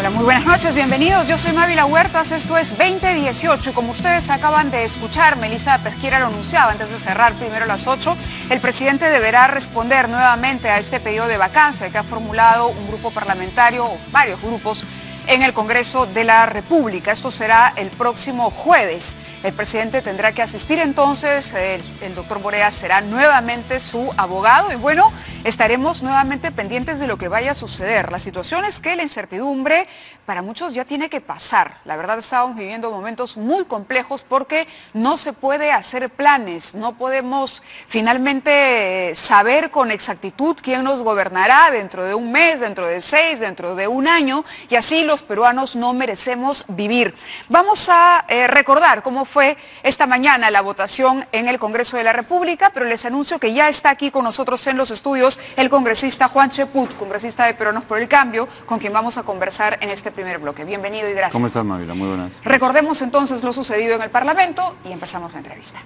Hola, muy buenas noches, bienvenidos. Yo soy Mávila Huertas, esto es 2018 y como ustedes acaban de escuchar, Melissa Pesquera lo anunciaba antes de cerrar primero a las 8, el presidente deberá responder nuevamente a este pedido de vacancia que ha formulado un grupo parlamentario, varios grupos, en el Congreso de la República. Esto será el próximo jueves. El presidente tendrá que asistir entonces, el doctor Borea será nuevamente su abogado y bueno, estaremos nuevamente pendientes de lo que vaya a suceder. La situación es que la incertidumbre para muchos ya tiene que pasar. La verdad estamos viviendo momentos muy complejos porque no se puede hacer planes, no podemos finalmente saber con exactitud quién nos gobernará dentro de un mes, dentro de 6, dentro de un año y así los peruanos no merecemos vivir. Vamos a recordar cómo fue esta mañana la votación en el Congreso de la República, pero les anuncio que ya está aquí con nosotros en los estudios el congresista Juan Cheput, congresista de Peruanos por el Cambio, con quien vamos a conversar en este primer bloque. Bienvenido y gracias. ¿Cómo estás, Mávila? Muy buenas. Recordemos entonces lo sucedido en el Parlamento y empezamos la entrevista.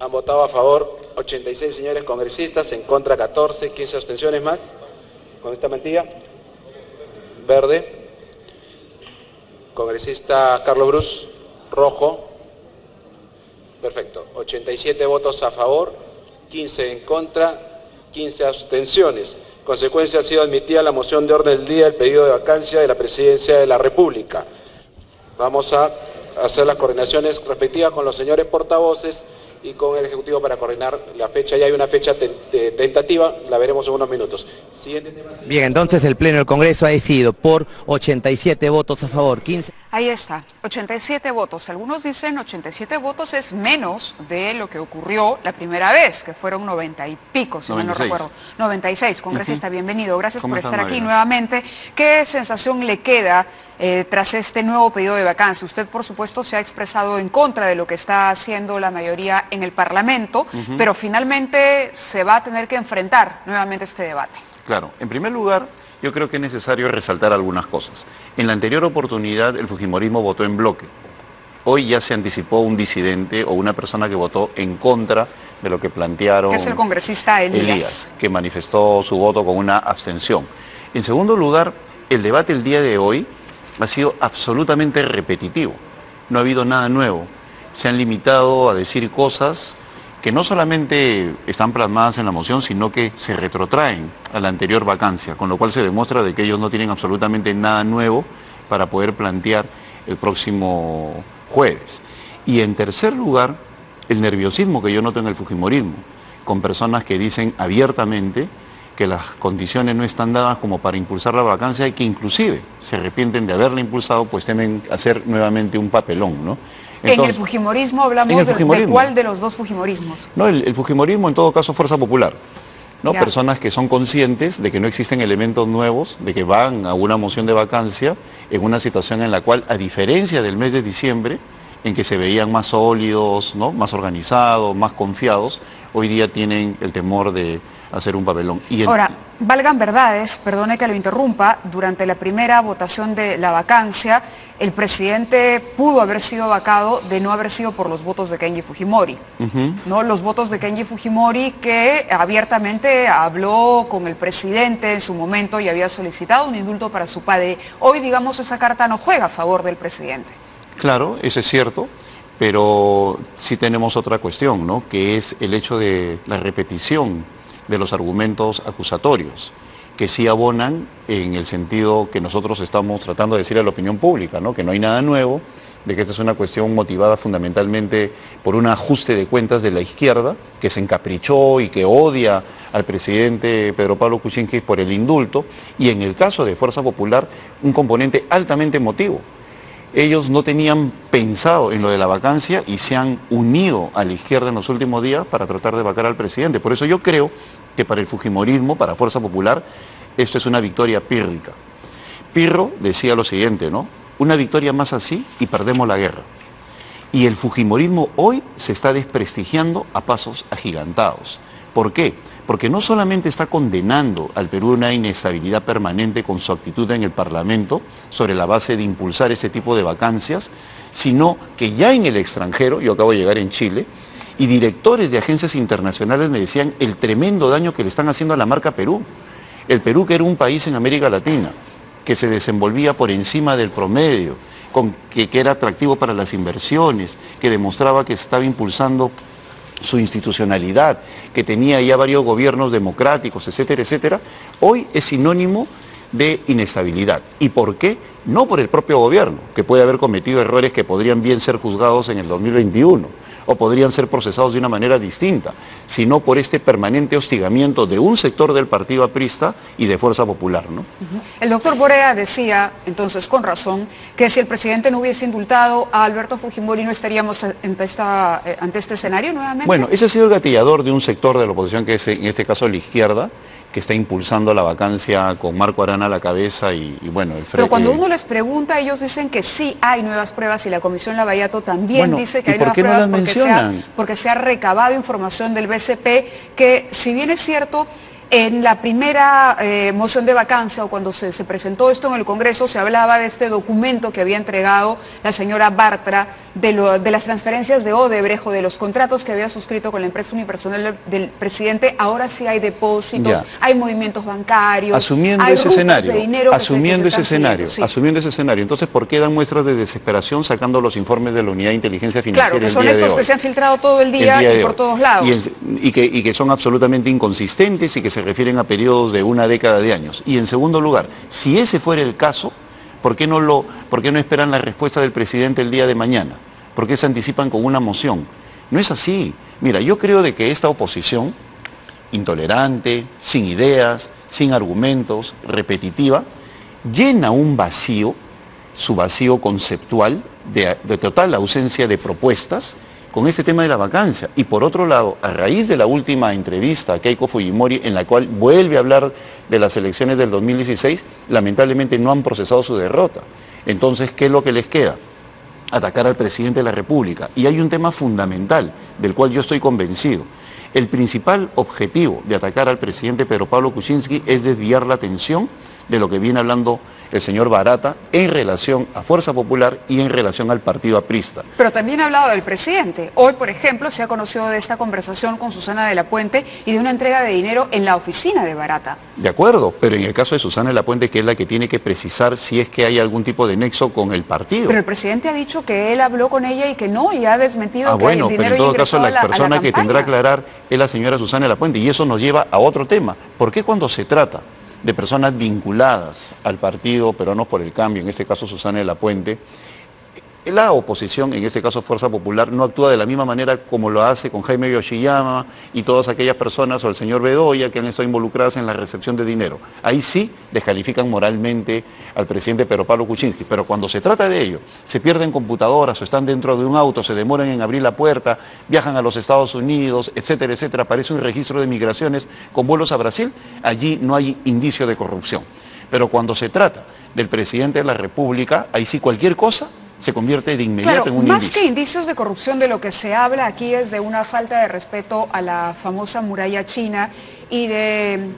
Han votado a favor 86 señores congresistas, en contra 14, 15 abstenciones más. Con esta mantilla. Verde. Congresista Carlos Brus. Rojo. Perfecto. 87 votos a favor, 15 en contra, 15 abstenciones. Consecuencia, ha sido admitida la moción de orden del día, el pedido de vacancia de la Presidencia de la República. Vamos a hacer las coordinaciones respectivas con los señores portavoces y con el Ejecutivo para coordinar la fecha. Ya hay una fecha tentativa, la veremos en unos minutos. Siguiente tema. Bien, entonces el Pleno del Congreso ha decidido por 87 votos a favor, 15... Ahí está, 87 votos. Algunos dicen 87 votos es menos de lo que ocurrió la primera vez, que fueron 90 y pico, si mal no recuerdo. 96, congresista, bienvenido. Gracias por estar aquí nuevamente. ¿Qué sensación le queda tras este nuevo pedido de vacancia? Usted, por supuesto, se ha expresado en contra de lo que está haciendo la mayoría en el Parlamento, pero finalmente se va a tener que enfrentar nuevamente este debate. Claro, en primer lugar, yo creo que es necesario resaltar algunas cosas. En la anterior oportunidad, el fujimorismo votó en bloque. Hoy ya se anticipó un disidente o una persona que votó en contra de lo que plantearon... Que es el congresista Elías, que manifestó su voto con una abstención. En segundo lugar, el debate el día de hoy ha sido absolutamente repetitivo. No ha habido nada nuevo. Se han limitado a decir cosas que no solamente están plasmadas en la moción, sino que se retrotraen a la anterior vacancia, con lo cual se demuestra de que ellos no tienen absolutamente nada nuevo para poder plantear el próximo jueves. Y en tercer lugar, el nerviosismo que yo noto en el fujimorismo, con personas que dicen abiertamente que las condiciones no están dadas como para impulsar la vacancia y que inclusive se arrepienten de haberla impulsado, pues temen hacer nuevamente un papelón, ¿no? Entonces, en el fujimorismo hablamos de cuál de los dos fujimorismos. No, el fujimorismo en todo caso Fuerza Popular, ¿no? Personas que son conscientes de que no existen elementos nuevos, de que van a una moción de vacancia en una situación en la cual, a diferencia del mes de diciembre, en que se veían más sólidos, ¿no? Más organizados, más confiados, hoy día tienen el temor de hacer un papelón. Ahora, valgan verdades, perdone que lo interrumpa, durante la primera votación de la vacancia, el presidente pudo haber sido vacado de no haber sido por los votos de Kenji Fujimori. ¿No? Los votos de Kenji Fujimori que abiertamente habló con el presidente en su momento y había solicitado un indulto para su padre. Hoy, digamos, esa carta no juega a favor del presidente. Claro, eso es cierto, pero sí tenemos otra cuestión, ¿no? Que es el hecho de la repetición de los argumentos acusatorios, que sí abonan en el sentido que nosotros estamos tratando de decir a la opinión pública, ¿no? Que no hay nada nuevo, de que esta es una cuestión motivada fundamentalmente por un ajuste de cuentas de la izquierda, que se encaprichó y que odia al presidente Pedro Pablo Kuczynski por el indulto, y en el caso de Fuerza Popular, un componente altamente emotivo. Ellos no tenían pensado en lo de la vacancia y se han unido a la izquierda en los últimos días para tratar de vacar al presidente. Por eso yo creo que para el fujimorismo, para Fuerza Popular, esto es una victoria pírrica. Pirro decía lo siguiente, ¿no? Una victoria más así y perdemos la guerra. Y el fujimorismo hoy se está desprestigiando a pasos agigantados. ¿Por qué? Porque no solamente está condenando al Perú a una inestabilidad permanente con su actitud en el Parlamento sobre la base de impulsar ese tipo de vacancias, sino que ya en el extranjero, yo acabo de llegar en Chile, y directores de agencias internacionales me decían el tremendo daño que le están haciendo a la marca Perú. El Perú, que era un país en América Latina, que se desenvolvía por encima del promedio, que era atractivo para las inversiones, que demostraba que estaba impulsando su institucionalidad, que tenía ya varios gobiernos democráticos, etcétera, etcétera, hoy es sinónimo de inestabilidad. ¿Y por qué? No por el propio gobierno, que puede haber cometido errores que podrían bien ser juzgados en el 2021 o podrían ser procesados de una manera distinta, sino por este permanente hostigamiento de un sector del partido aprista y de Fuerza Popular, ¿no? El doctor Borea decía, entonces con razón, que si el presidente no hubiese indultado a Alberto Fujimori no estaríamos ante este escenario nuevamente. Bueno, ese ha sido el gatillador de un sector de la oposición, que es en este caso la izquierda, que está impulsando la vacancia con Marco Arana a la cabeza y bueno, el frente. Pero cuando uno les pregunta, ellos dicen que sí hay nuevas pruebas y la Comisión Lavallato también dice que hay nuevas pruebas porque se ha recabado información del BCP que, si bien es cierto, en la primera moción de vacancia o cuando se presentó esto en el Congreso se hablaba de este documento que había entregado la señora Bartra de las transferencias de Odebrecht o de los contratos que había suscrito con la empresa unipersonal del presidente. Ahora sí hay depósitos, hay movimientos bancarios, asumiendo hay ese rutas escenario, de dinero asumiendo ese escenario. Entonces, ¿por qué dan muestras de desesperación sacando los informes de la Unidad de Inteligencia Financiera? Claro, que son estos que se han filtrado todo el día y por todos lados. Y que son absolutamente inconsistentes y que se refieren a periodos de una década de años. Y en segundo lugar, si ese fuera el caso, ¿por qué no esperan la respuesta del presidente el día de mañana? ¿Por qué se anticipan con una moción? No es así. Mira, yo creo de que esta oposición, intolerante, sin ideas, sin argumentos, repetitiva, llena un vacío, su vacío conceptual, de total ausencia de propuestas, con este tema de la vacancia. Y por otro lado, a raíz de la última entrevista a Keiko Fujimori, en la cual vuelve a hablar de las elecciones del 2016, lamentablemente no han procesado su derrota. Entonces, ¿qué es lo que les queda? Atacar al presidente de la República. Y hay un tema fundamental, del cual yo estoy convencido. El principal objetivo de atacar al presidente Pedro Pablo Kuczynski es desviar la atención de lo que viene hablando el señor Barata en relación a Fuerza Popular y en relación al partido aprista. Pero también ha hablado del presidente. Hoy, por ejemplo, se ha conocido de esta conversación con Susana de la Puente y de una entrega de dinero en la oficina de Barata. De acuerdo, pero en el caso de Susana de la Puente, que es la que tiene que precisar si es que hay algún tipo de nexo con el partido. Pero el presidente ha dicho que él habló con ella y que no, y ha desmentido que el dinero pero en todo caso la persona que tendrá que campaña. aclarar es la señora Susana de la Puente, y eso nos lleva a otro tema. ¿Por qué cuando se trata de personas vinculadas al partido Peruanos por el Cambio, en este caso Susana de la Puente, la oposición, en este caso Fuerza Popular, no actúa de la misma manera como lo hace con Jaime Yoshiyama y todas aquellas personas, o el señor Bedoya, que han estado involucradas en la recepción de dinero? Ahí sí descalifican moralmente al presidente Pedro Pablo Kuczynski, pero cuando se trata de ello, se pierden computadoras o están dentro de un auto, se demoran en abrir la puerta, viajan a los Estados Unidos, etcétera, etcétera, aparece un registro de migraciones con vuelos a Brasil, allí no hay indicio de corrupción. Pero cuando se trata del presidente de la República, ahí sí cualquier cosa se convierte de inmediato en un más indicio. que indicios de corrupción, de lo que se habla aquí es de una falta de respeto a la famosa muralla china y de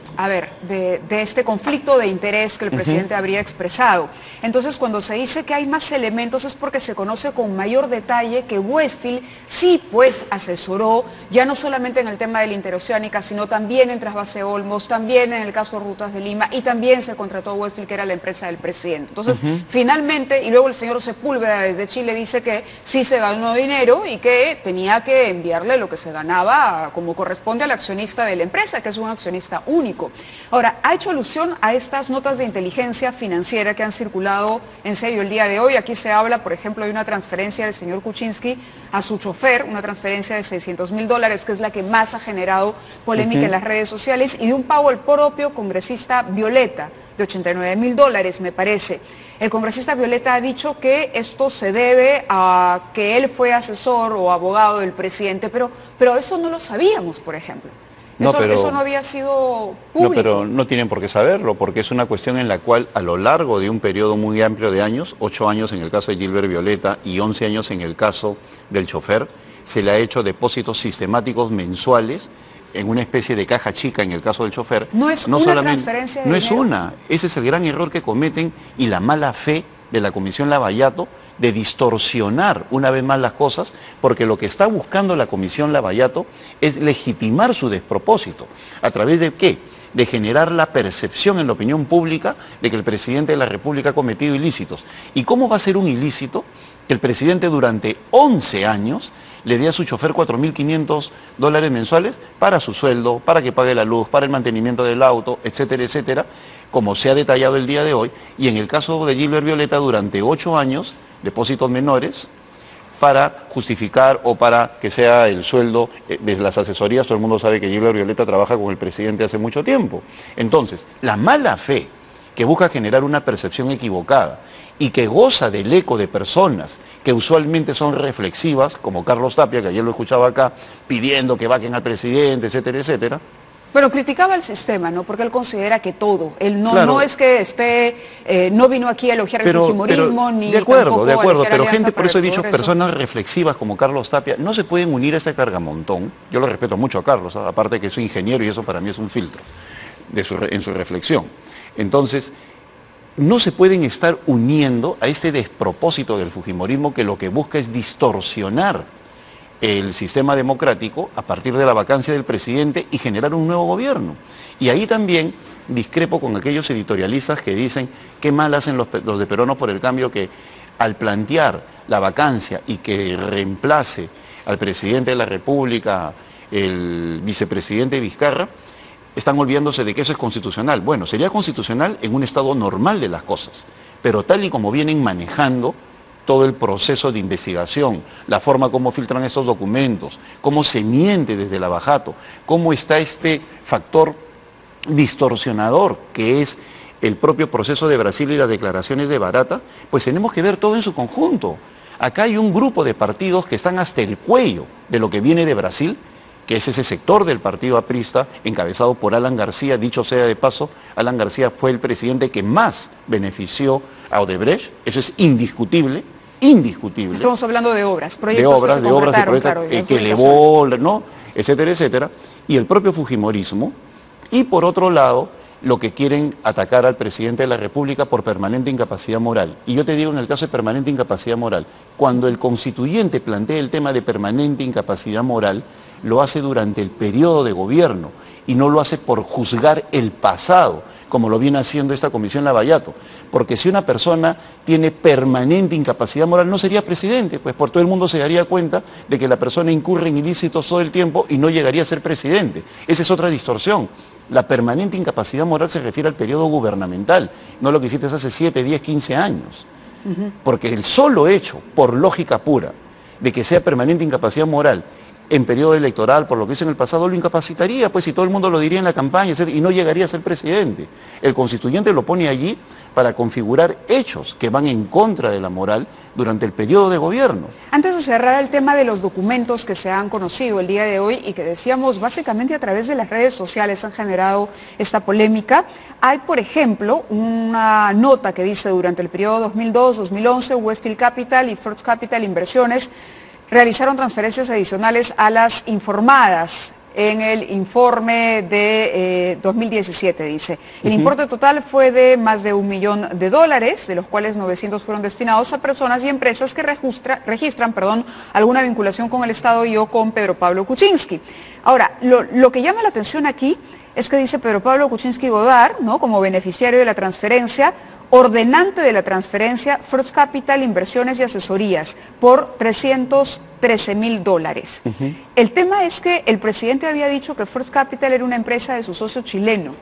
este conflicto de interés que el presidente habría expresado. Entonces, cuando se dice que hay más elementos es porque se conoce con mayor detalle que Westfield sí pues asesoró, ya no solamente en el tema de la interoceánica, sino también en Trasvase Olmos, también en el caso de Rutas de Lima, y también se contrató a Westfield, que era la empresa del presidente. Entonces, finalmente, y luego el señor Sepúlveda desde Chile dice que sí se ganó dinero y que tenía que enviarle lo que se ganaba como corresponde al accionista de la empresa, que es un accionista único. Ahora, ha hecho alusión a estas notas de inteligencia financiera que han circulado en serio el día de hoy. Aquí se habla, por ejemplo, de una transferencia del señor Kuczynski a su chofer, una transferencia de $600.000, que es la que más ha generado polémica en las redes sociales, y de un pago al propio congresista Violeta, de $89.000, me parece. El congresista Violeta ha dicho que esto se debe a que él fue asesor o abogado del presidente, pero eso no lo sabíamos, por ejemplo. Eso no había sido público. No, pero no tienen por qué saberlo, porque es una cuestión en la cual a lo largo de un periodo muy amplio de años, 8 años en el caso de Gilbert Violeta y 11 años en el caso del chofer, se le ha hecho depósitos sistemáticos mensuales en una especie de caja chica en el caso del chofer. No es una transferencia de dinero. No es una. Ese es el gran error que cometen y la mala fe de la Comisión Lavallato de distorsionar una vez más las cosas, porque lo que está buscando la Comisión Lavallato es legitimar su despropósito. ¿A través de qué? De generar la percepción en la opinión pública de que el presidente de la República ha cometido ilícitos. ¿Y cómo va a ser un ilícito que el presidente durante 11 años le dé a su chofer $4.500 mensuales para su sueldo, para que pague la luz, para el mantenimiento del auto, etcétera, etcétera, como se ha detallado el día de hoy? Y en el caso de Gilbert Violeta, durante 8 años, depósitos menores, para justificar o para que sea el sueldo de las asesorías. Todo el mundo sabe que Gilbert Violeta trabaja con el presidente hace mucho tiempo. Entonces, la mala fe que busca generar una percepción equivocada y que goza del eco de personas que usualmente son reflexivas, como Carlos Tapia, que ayer lo escuchaba acá, pidiendo que vaquen al presidente, etcétera, etcétera. Bueno, criticaba el sistema, ¿no? Porque él considera que todo, él no, Claro. no es que no vino aquí a elogiar el fujimorismo, ni de acuerdo, tampoco a pero elogiar gente, por eso he Alianza dicho, para el Progreso. personas reflexivas como Carlos Tapia, no se pueden unir a este cargamontón. Yo lo respeto mucho a Carlos, aparte que soy ingeniero y eso para mí es un filtro en su reflexión. Entonces, no se pueden estar uniendo a este despropósito del fujimorismo que lo que busca es distorsionar el sistema democrático a partir de la vacancia del presidente y generar un nuevo gobierno. Y ahí también discrepo con aquellos editorialistas que dicen qué mal hacen los de Peruanos por el Cambio, que al plantear la vacancia y que reemplace al presidente de la República el vicepresidente Vizcarra, están olvidándose de que eso es constitucional. Bueno, sería constitucional en un estado normal de las cosas, pero tal y como vienen manejando todo el proceso de investigación, la forma como filtran estos documentos, cómo se miente desde el abajato, cómo está este factor distorsionador que es el propio proceso de Brasil y las declaraciones de Barata, pues tenemos que ver todo en su conjunto. Acá hay un grupo de partidos que están hasta el cuello de lo que viene de Brasil, que es ese sector del partido aprista encabezado por Alan García. Dicho sea de paso, Alan García fue el presidente que más benefició a Odebrecht, eso es indiscutible, indiscutible. Estamos hablando de obras, De proyectos obras, que se de obras, de concretaron, proyectos claro, que elevó, ¿no? Etcétera, etcétera. Y el propio fujimorismo, y por otro lado, lo que quieren atacar al presidente de la República por permanente incapacidad moral. Y yo te digo, en el caso de permanente incapacidad moral, cuando el constituyente plantea el tema de permanente incapacidad moral, lo hace durante el periodo de gobierno y no lo hace por juzgar el pasado, como lo viene haciendo esta Comisión Lavallato. Porque si una persona tiene permanente incapacidad moral, no sería presidente, pues por todo el mundo se daría cuenta de que la persona incurre en ilícitos todo el tiempo y no llegaría a ser presidente. Esa es otra distorsión. La permanente incapacidad moral se refiere al periodo gubernamental, no lo que hiciste hace 7, 10, 15 años. Porque el solo hecho, por lógica pura, de que sea permanente incapacidad moral en periodo electoral, por lo que hizo en el pasado, lo incapacitaría, pues, y todo el mundo lo diría en la campaña, y no llegaría a ser presidente. El constituyente lo pone allí para configurar hechos que van en contra de la moral durante el periodo de gobierno. Antes de cerrar el tema de los documentos que se han conocido el día de hoy y que decíamos básicamente a través de las redes sociales han generado esta polémica, hay por ejemplo una nota que dice: durante el periodo 2002-2011 Westfield Capital y First Capital Inversiones realizaron transferencias adicionales a las informadas en el informe de 2017, dice. El importe total fue de más de $1 millón, de los cuales 900 fueron destinados a personas y empresas que registran alguna vinculación con el Estado y o con Pedro Pablo Kuczynski. Ahora, lo que llama la atención aquí es que dice Pedro Pablo Kuczynski Godard, ¿no?, como beneficiario de la transferencia, ordenante de la transferencia, First Capital Inversiones y Asesorías, por $313,000. El tema es que el presidente había dicho que First Capital era una empresa de su socio chileno.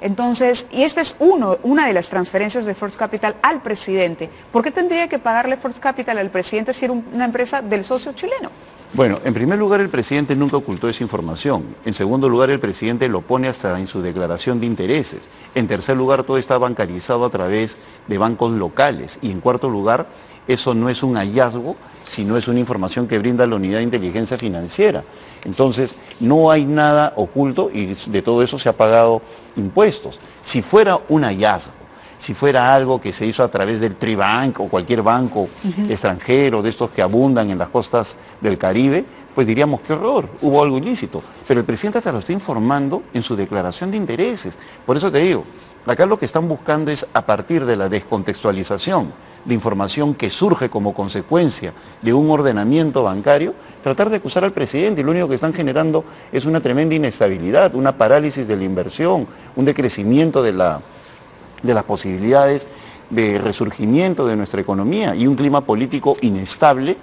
Entonces, y esta es una de las transferencias de First Capital al presidente. ¿Por qué tendría que pagarle First Capital al presidente si era una empresa del socio chileno? Bueno, en primer lugar, el presidente nunca ocultó esa información. En segundo lugar, el presidente lo pone hasta en su declaración de intereses. En tercer lugar, todo está bancarizado a través de bancos locales. Y en cuarto lugar, eso no es un hallazgo, sino es una información que brinda la Unidad de Inteligencia Financiera. Entonces, no hay nada oculto y de todo eso se ha pagado impuestos. Si fuera un hallazgo, si fuera algo que se hizo a través del Tribank o cualquier banco extranjero, de estos que abundan en las costas del Caribe, pues diríamos qué horror, hubo algo ilícito. Pero el presidente hasta lo está informando en su declaración de intereses. Por eso te digo, Acá lo que están buscando es, a partir de la descontextualización de información que surge como consecuencia de un ordenamiento bancario, tratar de acusar al presidente, y lo único que están generando es una tremenda inestabilidad, una parálisis de la inversión, un decrecimiento de las posibilidades de resurgimiento de nuestra economía y un clima político inestable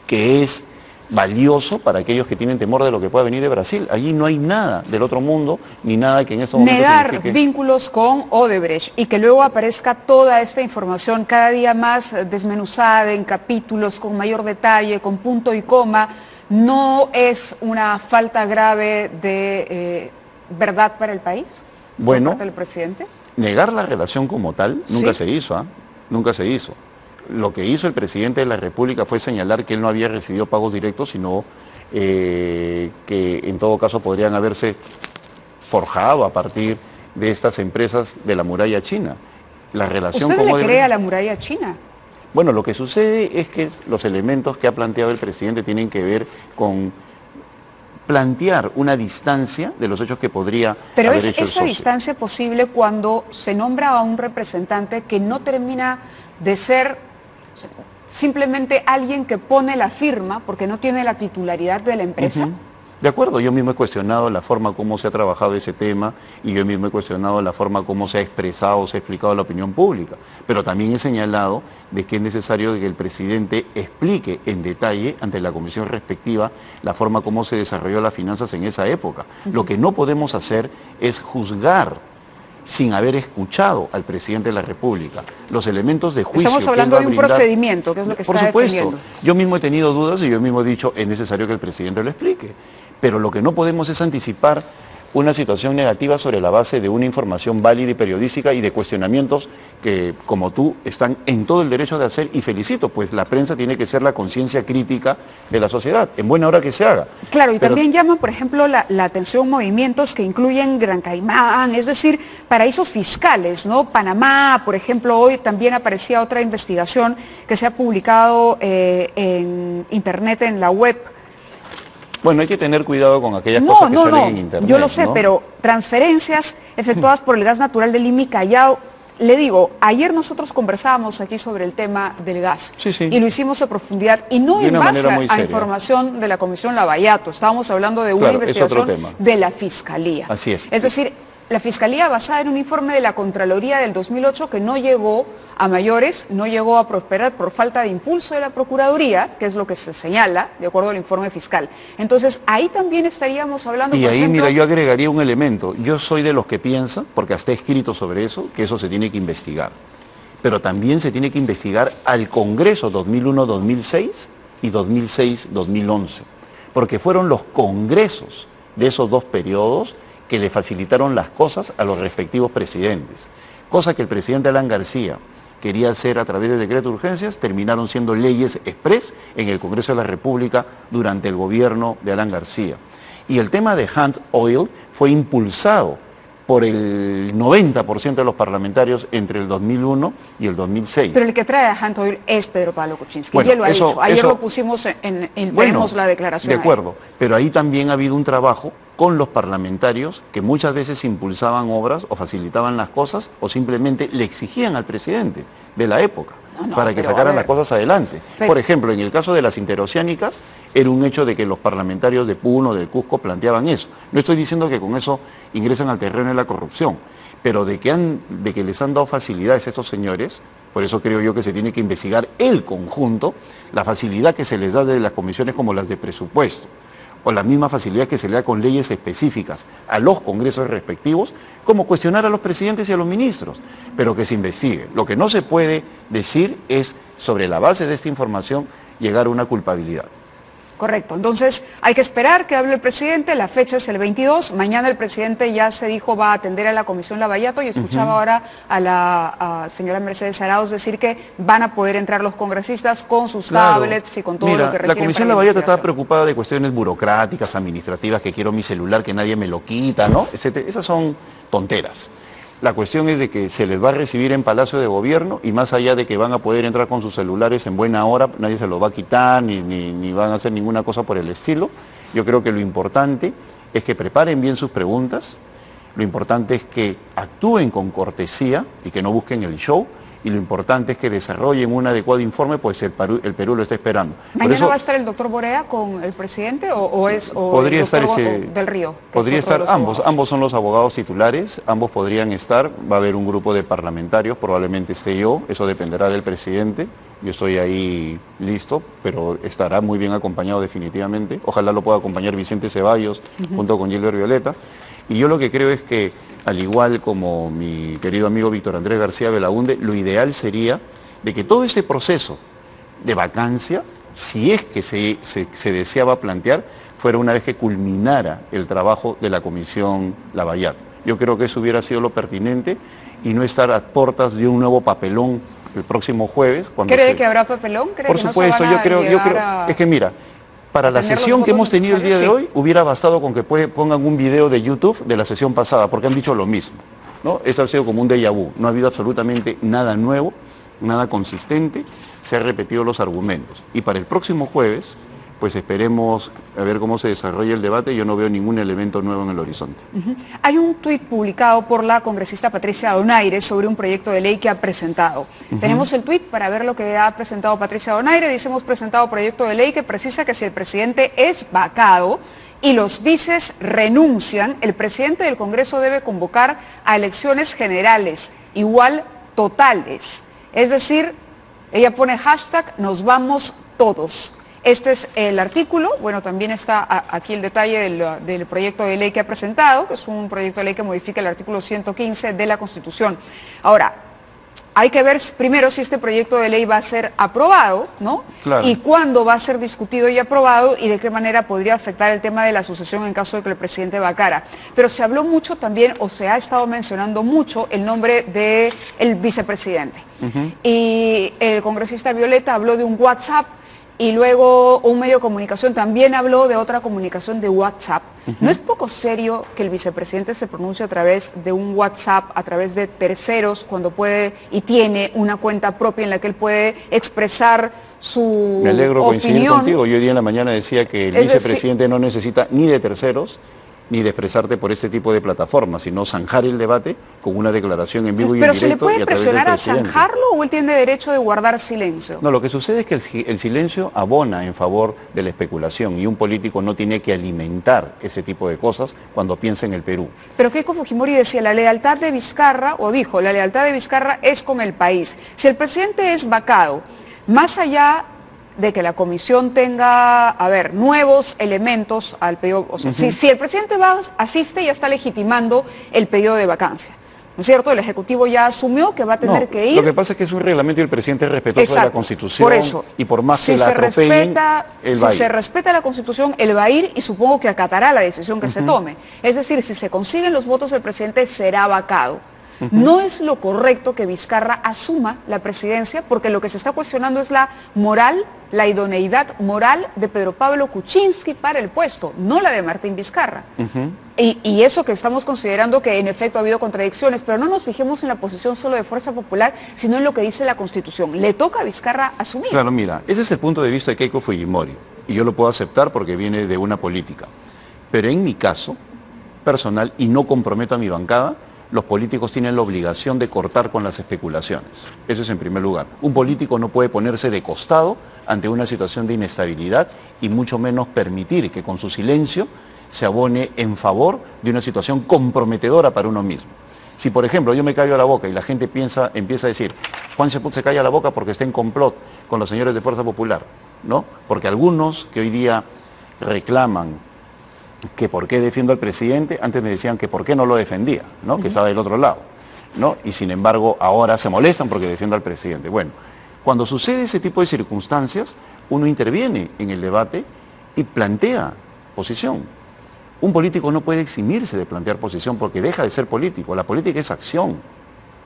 que es valioso para aquellos que tienen temor de lo que pueda venir de Brasil. Allí no hay nada del otro mundo, ni nada que en este momento negar signifique... vínculos con Odebrecht y que luego aparezca toda esta información cada día más desmenuzada en capítulos, con mayor detalle, con punto y coma, ¿no es una falta grave de verdad para el país? Bueno, ¿Por parte del presidente? Negar la relación como tal nunca se hizo, ¿ah? Nunca se hizo. Lo que hizo el presidente de la República fue señalar que él no había recibido pagos directos, sino que en todo caso podrían haberse forjado a partir de estas empresas de la muralla china. La relación ¿Usted con le cree a la muralla china? Bueno, lo que sucede es que los elementos que ha planteado el presidente tienen que ver con plantear una distancia de los hechos que podría Pero haber es hecho el esa socio. distancia posible cuando se nombra a un representante que no termina de ser simplemente alguien que pone la firma porque no tiene la titularidad de la empresa. De acuerdo, yo mismo he cuestionado la forma como se ha trabajado ese tema y yo mismo he cuestionado la forma como se ha expresado, se ha explicado a la opinión pública, pero también he señalado de que es necesario que el presidente explique en detalle ante la comisión respectiva la forma como se desarrolló las finanzas en esa época. Lo que no podemos hacer es juzgar sin haber escuchado al presidente de la República. Los elementos de juicio Estamos hablando de un procedimiento, que es lo que por está supuesto, defendiendo. yo mismo he tenido dudas y yo mismo he dicho, es necesario que el presidente lo explique. Pero lo que no podemos es anticipar una situación negativa sobre la base de una información válida y periodística y de cuestionamientos que, como tú, están en todo el derecho de hacer, y felicito, pues la prensa tiene que ser la conciencia crítica de la sociedad, en buena hora que se haga. Claro, y también llaman, por ejemplo, la atención movimientos que incluyen Gran Caimán, es decir, paraísos fiscales, ¿no? Panamá, por ejemplo, hoy también aparecía otra investigación que se ha publicado en internet, en la web. Bueno, hay que tener cuidado con aquellas cosas que salen en internet. Yo lo sé, ¿no? pero transferencias efectuadas por el gas natural de Lima y Callao. Le digo, ayer nosotros conversábamos aquí sobre el tema del gas. Sí, sí. Y lo hicimos a profundidad y no De en una base manera muy a seria. información de la Comisión Lavallato. Estábamos hablando de una Claro, es otro investigación tema. de la Fiscalía. Así es. Es decir, la Fiscalía, basada en un informe de la Contraloría del 2008 que no llegó a mayores, no llegó a prosperar por falta de impulso de la Procuraduría, que es lo que se señala, de acuerdo al informe fiscal. Entonces, ahí también estaríamos hablando, Y por ahí, ejemplo, mira, yo agregaría un elemento. Yo soy de los que piensa, porque hasta he escrito sobre eso, que eso se tiene que investigar. Pero también se tiene que investigar al Congreso 2001-2006 y 2006-2011. Porque fueron los congresos de esos dos periodos que le facilitaron las cosas a los respectivos presidentes. Cosa que el presidente Alan García quería hacer a través de decreto de urgencias, terminaron siendo leyes express en el Congreso de la República durante el gobierno de Alan García. Y el tema de Hunt Oil fue impulsado por el 90% de los parlamentarios entre el 2001 y el 2006. pero el que trae a Hunt Oil es Pedro Pablo Kuczynski, Bueno, y él lo ha eso- dicho. Ayer eso- lo pusimos tenemos Bueno, la declaración. de ahí. acuerdo, pero ahí también ha habido un trabajo con los parlamentarios que muchas veces impulsaban obras o facilitaban las cosas o simplemente le exigían al presidente de la época para que pero, sacaran a ver, las cosas adelante. pero- Por ejemplo, en el caso de las interoceánicas, era un hecho de que los parlamentarios de Puno, del Cusco, planteaban eso. No estoy diciendo que con eso ingresan al terreno de la corrupción, pero de que les han dado facilidades a estos señores, por eso creo yo que se tiene que investigar el conjunto, la facilidad que se les da de las comisiones como las de presupuesto, o la misma facilidad que se le da con leyes específicas a los congresos respectivos, como cuestionar a los presidentes y a los ministros, pero que se investigue. Lo que no se puede decir es, sobre la base de esta información, llegar a una culpabilidad. Correcto, entonces hay que esperar que hable el presidente, la fecha es el 22, mañana el presidente ya se dijo va a atender a la Comisión Lavallato y escuchaba ahora a la señora Mercedes Arauz decir que van a poder entrar los congresistas con sus tablets y con todo Mira, lo que requieren la Comisión para Lavallato estaba investigación. preocupada de cuestiones burocráticas, administrativas, que quiero mi celular, que nadie me lo quita, ¿no? Esas son tonteras. La cuestión es de que se les va a recibir en Palacio de Gobierno y más allá de que van a poder entrar con sus celulares en buena hora, nadie se los va a quitar ni van a hacer ninguna cosa por el estilo. Yo creo que lo importante es que preparen bien sus preguntas, Lo importante es que actúen con cortesía y que no busquen el show, y lo importante es que desarrollen un adecuado informe, pues el Perú lo está esperando. ¿Mañana va a estar el doctor Borea con el presidente o podría el estar del Río? Podría estar ambos son los abogados titulares, ambos podrían estar, va a haber un grupo de parlamentarios, probablemente esté yo, eso dependerá del presidente, yo estoy ahí listo, pero estará muy bien acompañado definitivamente, ojalá lo pueda acompañar Vicente Ceballos junto con Gilbert Violeta, y yo lo que creo es que, al igual como mi querido amigo Víctor Andrés García Belaúnde, lo ideal sería de que todo este proceso de vacancia, si es que se deseaba plantear, fuera una vez que culminara el trabajo de la Comisión Lavallat. Yo creo que eso hubiera sido lo pertinente y no estar a puertas de un nuevo papelón el próximo jueves. ¿Cree que habrá papelón? Por supuesto, yo creo, es que mira, para la sesión que hemos tenido el día de hoy, hubiera bastado con que pongan un video de YouTube de la sesión pasada, porque han dicho lo mismo, ¿no? Esto ha sido como un déjà vu, no ha habido absolutamente nada nuevo, nada consistente, se han repetido los argumentos. Y para el próximo jueves, pues esperemos a ver cómo se desarrolla el debate. Yo no veo ningún elemento nuevo en el horizonte. Hay un tuit publicado por la congresista Patricia Donaire sobre un proyecto de ley que ha presentado. Tenemos el tuit para ver lo que ha presentado Patricia Donaire. Dice: hemos presentado proyecto de ley que precisa que si el presidente es vacado y los vices renuncian, el presidente del Congreso debe convocar a elecciones generales, igual totales. Es decir, ella pone hashtag nos vamos todos. Este es el artículo, bueno, también está aquí el detalle del proyecto de ley que ha presentado, que es un proyecto de ley que modifica el artículo 115 de la Constitución. Ahora, hay que ver primero si este proyecto de ley va a ser aprobado, ¿no? Claro. Y cuándo va a ser discutido y aprobado y de qué manera podría afectar el tema de la sucesión en caso de que el presidente vacara. Pero se habló mucho también, o se ha estado mencionando mucho, el nombre del vicepresidente. Y el congresista Violeta habló de un WhatsApp, y luego un medio de comunicación también habló de otra comunicación de WhatsApp. ¿No es poco serio que el vicepresidente se pronuncie a través de un WhatsApp, a través de terceros, cuando puede y tiene una cuenta propia en la que él puede expresar su Me alegro coincidir opinión? contigo. Yo hoy día en la mañana decía que el vicepresidente no necesita ni de terceros, ni de expresarte por este tipo de plataformas, sino zanjar el debate con una declaración en vivo y en directo. ¿Pero se le puede y a través presionar del a zanjarlo o él tiene derecho de guardar silencio? No, lo que sucede es que el silencio abona en favor de la especulación y un político no tiene que alimentar ese tipo de cosas cuando piensa en el Perú. Pero Keiko Fujimori decía, la lealtad de Vizcarra, o dijo, la lealtad de Vizcarra es con el país. Si el presidente es vacado, más allá de que la comisión tenga, nuevos elementos al pedido, o sea, si el presidente asiste, ya está legitimando el pedido de vacancia, ¿no es cierto? El Ejecutivo ya asumió que va a tener que ir. Lo que pasa es que es un reglamento y el presidente es respetuoso de la Constitución. Por eso, y por más que la atropellen, él va a ir. Si se respeta la Constitución, él va a ir y supongo que acatará la decisión que se tome. Es decir, si se consiguen los votos del presidente, será vacado. No es lo correcto que Vizcarra asuma la presidencia, porque lo que se está cuestionando es la moral, la idoneidad moral de Pedro Pablo Kuczynski para el puesto, no la de Martín Vizcarra. Y eso que estamos considerando que en efecto ha habido contradicciones, pero no nos fijemos en la posición solo de Fuerza Popular, sino en lo que dice la Constitución. Le toca a Vizcarra asumir. Claro, mira, ese es el punto de vista de Keiko Fujimori, y yo lo puedo aceptar porque viene de una política. Pero en mi caso personal, y no comprometo a mi bancada, los políticos tienen la obligación de cortar con las especulaciones. Eso es en primer lugar. Un político no puede ponerse de costado ante una situación de inestabilidad y mucho menos permitir que con su silencio se abone en favor de una situación comprometedora para uno mismo. Si, por ejemplo, yo me callo la boca y la gente empieza a decir, Juan Sepúlveda se calla la boca porque está en complot con los señores de Fuerza Popular, ¿no? Porque algunos que hoy día reclaman que por qué defiendo al presidente, antes me decían que por qué no lo defendía, ¿no? Que estaba del otro lado, ¿no? Y sin embargo ahora se molestan porque defiendo al presidente. Bueno, cuando sucede ese tipo de circunstancias, uno interviene en el debate y plantea posición. Un político no puede eximirse de plantear posición porque deja de ser político. La política es acción.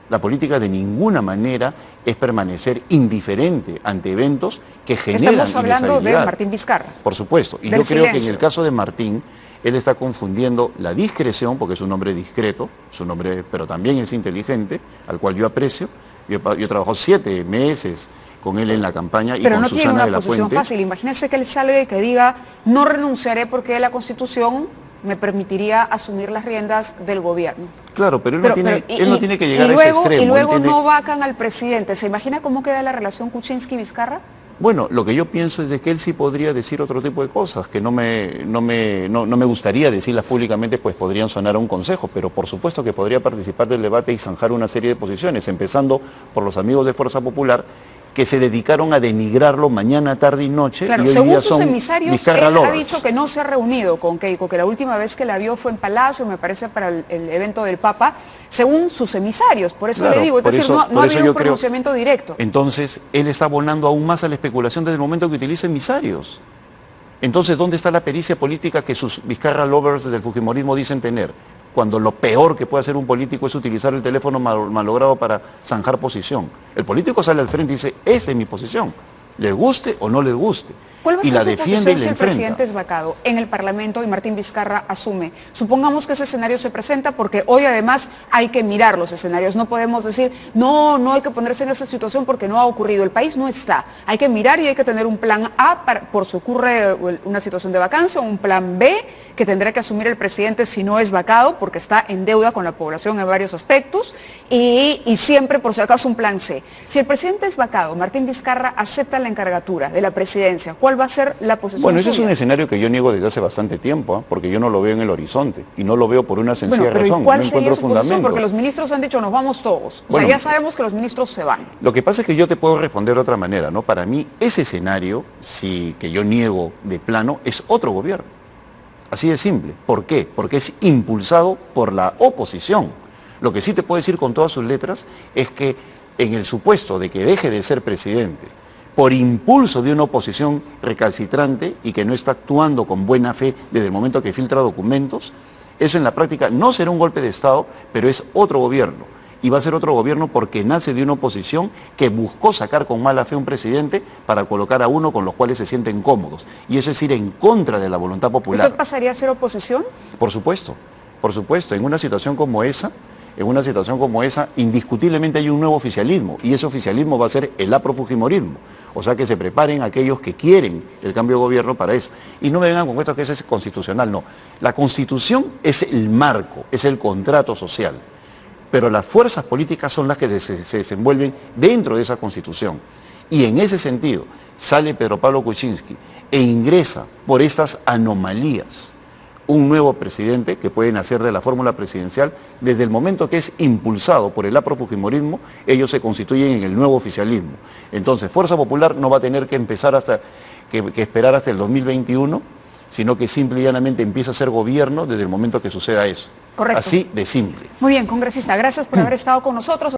La política de ninguna manera es permanecer indiferente ante eventos que generan inestabilidad. Estamos hablando de Martín Vizcarra. Por supuesto. Y yo creo que en el caso de Martín, él está confundiendo la discreción, porque es un hombre discreto, pero también es inteligente, al cual yo aprecio. Yo he trabajado 7 meses con él en la campaña y con Susana de la Fuente. Pero no tiene una posición fácil. Imagínese que él sale de que diga, no renunciaré porque la Constitución me permitiría asumir las riendas del gobierno. Claro, pero él no tiene que llegar a ese extremo. Y luego no vacan al presidente. ¿Se imagina cómo queda la relación Kuczynski-Vizcarra? Bueno, lo que yo pienso es de que él sí podría decir otro tipo de cosas, que no me gustaría decirlas públicamente, pues podrían sonar a un consejo, pero por supuesto que podría participar del debate y zanjar una serie de posiciones, empezando por los amigos de Fuerza Popular, que se dedicaron a denigrarlo mañana, tarde y noche. Claro, y hoy según día sus son emisarios, él ha dicho que no se ha reunido con Keiko, que la última vez que la vio fue en Palacio, me parece, para el evento del Papa, según sus emisarios. Por eso le digo, es decir, no ha habido un pronunciamiento directo. Entonces, él está abonando aún más a la especulación desde el momento que utiliza emisarios. Entonces, ¿dónde está la pericia política que sus Vizcarra lovers del fujimorismo dicen tener? Cuando lo peor que puede hacer un político es utilizar el teléfono malogrado para zanjar posición. El político sale al frente y dice, esa es mi posición, les guste o no les guste. ¿Cuál va a ser y la su defiende posición y si la el enfrenta? presidente es vacado en el Parlamento y Martín Vizcarra asume? Supongamos que ese escenario se presenta porque hoy además hay que mirar los escenarios. No podemos decir, no hay que ponerse en esa situación porque no ha ocurrido. El país no está. Hay que mirar y hay que tener un plan A por si ocurre una situación de vacancia, un plan B que tendrá que asumir el presidente si no es vacado porque está en deuda con la población en varios aspectos y siempre por si acaso un plan C. Si el presidente es vacado, Martín Vizcarra acepta la encargatura de la presidencia, ¿cuál va a ser la posición Bueno, ese suya? es un escenario que yo niego desde hace bastante tiempo, porque yo no lo veo en el horizonte y no lo veo por una sencilla razón. ¿Cuál no sería encuentro su posición? fundamentos. Porque los ministros han dicho nos vamos todos. O sea, ya sabemos que los ministros se van. Lo que pasa es que yo te puedo responder de otra manera, ¿no? Para mí ese escenario, que yo niego de plano, es otro gobierno. Así de simple. ¿Por qué? Porque es impulsado por la oposición. Lo que sí te puedo decir con todas sus letras es que en el supuesto de que deje de ser presidente por impulso de una oposición recalcitrante y que no está actuando con buena fe desde el momento que filtra documentos, eso en la práctica no será un golpe de Estado, pero es otro gobierno. Y va a ser otro gobierno porque nace de una oposición que buscó sacar con mala fe a un presidente para colocar a uno con los cuales se sienten cómodos. Y eso es ir en contra de la voluntad popular. ¿Usted pasaría a ser oposición? Por supuesto. En una situación como esa, indiscutiblemente hay un nuevo oficialismo y ese oficialismo va a ser el aprofujimorismo. O sea que se preparen aquellos que quieren el cambio de gobierno para eso. Y no me vengan con cuentos que eso es constitucional, no. La Constitución es el marco, es el contrato social. Pero las fuerzas políticas son las que se desenvuelven dentro de esa Constitución. Y en ese sentido, sale Pedro Pablo Kuczynski e ingresa por estas anomalías un nuevo presidente que puede nacer de la fórmula presidencial. Desde el momento que es impulsado por el aprofujimorismo, ellos se constituyen en el nuevo oficialismo. Entonces, Fuerza Popular no va a tener que esperar hasta el 2021, sino que simple y llanamente empieza a ser gobierno desde el momento que suceda eso. Correcto. Así de simple. Muy bien, congresista, gracias por haber estado con nosotros.